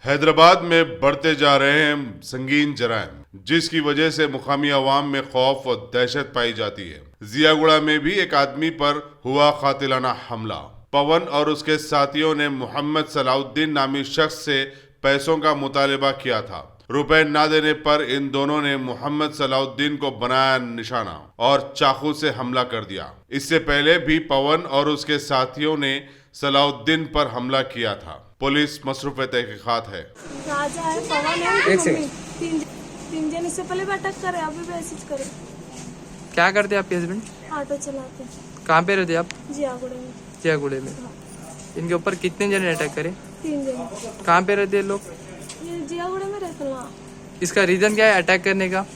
हैदराबाद में बढ़ते जा रहे हैं संगीन जराइम, जिसकी वजह से मुकामी अवाम में खौफ और दहशत पाई जाती है। जियागुड़ा में भी एक आदमी पर हुआ कातिलाना हमला। पवन और उसके साथियों ने मोहम्मद सलाउद्दीन नामी शख्स से पैसों का मुतालिबा किया था। रुपए ना देने पर इन दोनों ने मोहम्मद सलाउद्दीन को बनाया निशाना और चाकू से हमला कर दिया। इससे पहले भी पवन और उसके साथियों ने सलाउद्दीन पर हमला किया था। पुलिस मसरूफ तहकीकात है। राजा है, पवन है, तीन जन इससे पहले भी अटैक करे, अभी भी ऐसे करे। क्या करते हैं आपके हस्बैंड? ऑटो चलाते हैं। कहाँ पे रहते आप? जियागुड़े में। जियागुड़े में। इनके ऊपर कितने जन अटैक करे? 3 जन। कहाँ पे रहते हैं लोग? ये जियागुड़े में रहते हैं। इसका रीजन क्या है अटैक करने का?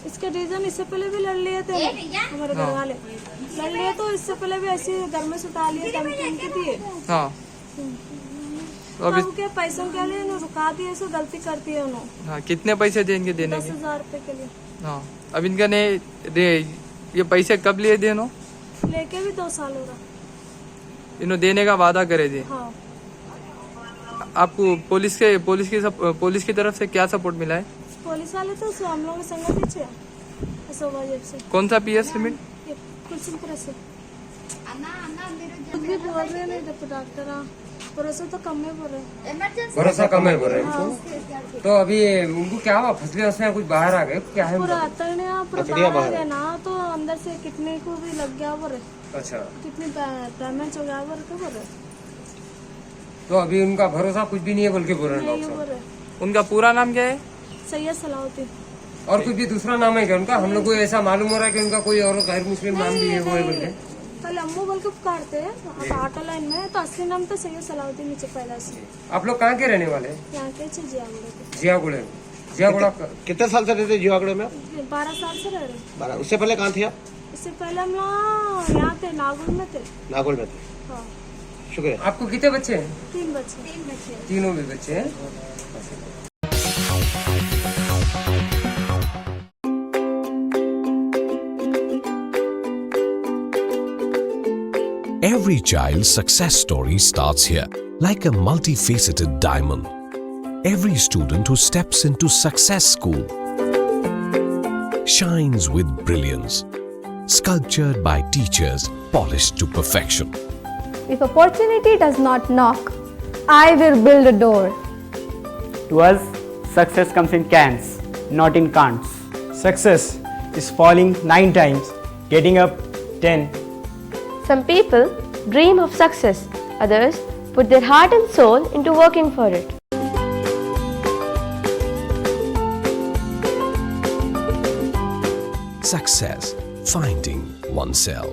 इसका रीजन इससे पहले भी लड़ लिए थे हमारे घर वाले, लड़ लिए तो इससे पहले भी ऐसे घर में सुटा लिए, धमकी दिए। हाँ, अब के पैसों के लिए रुका दिए, ऐसे गलती करती है उन्होंने। हाँ, कितने पैसे थे इनके देने के? 10,000 रुपए के लिए। हाँ, अब इनका ने ये पैसे कब लिए थे? लेके भी 2 साल हो रहा। इन्होंने देने का वादा करे थे। हाँ। आपको पुलिस की तरफ से क्या सपोर्ट मिला है? पुलिस वाले तो हम लोग संग पीछे से। कौन सा पीएस लिमिट? कुलसुमपुर से कुछ भी बोल रहे नहीं, देखो डॉक्टर भरोसा तो कम है बोल रहे। भरोसा कम है बोल रहे। तो अभी उनको क्या हुआ? फसले उसमें कुछ बाहर आ गए क्या है? पूरा बाहर है ना, तो अंदर से कितने को भी लग गया बोल रहे। अच्छा, कितनी डैमेज हो गया बोल रहे। तो अभी उनका भरोसा कुछ भी नहीं है बोल के बोल रहे बोल हैं। रहे। उनका पूरा नाम क्या है? सैयद सलाउद्दीन। और कुछ भी दूसरा नाम है क्या उनका? हम लोग को ऐसा मालूम हो रहा है कि उनका कोई और गैर मुस्लिम नाम भी है वो है बोल के। कल अम्मू बोल के पुकारते हैं, अब ऑटो लाइन में, तो असली नाम तो सैयद सलाउद्दीन नीचे पैदा से। आप लोग कहाँ के रहने वाले हैं? यहाँ के जियागुड़े। जियागुड़े। जियागुड़ा कितने साल से रहते जियागुड़े में? 12 साल से रह रहे। 12। उससे पहले कहाँ थे आप? इससे पहले हम लोग यहाँ थे, नागौर में थे। नागौर में थे। हाँ। शुक्रिया। आपको कितने बच्चे हैं? 3 बच्चे। तीनों भी बच्चे हैं। Every child's success story starts here, like a multifaceted diamond. Every student who steps into Success School shines with brilliance, sculptured by teachers polished to perfection. If opportunity does not knock, I will build a door. To us, success comes in cans, not in can'ts. Success is falling 9 times, getting up 10. Some people dream of success, others put their heart and soul into working for it. Success, finding oneself.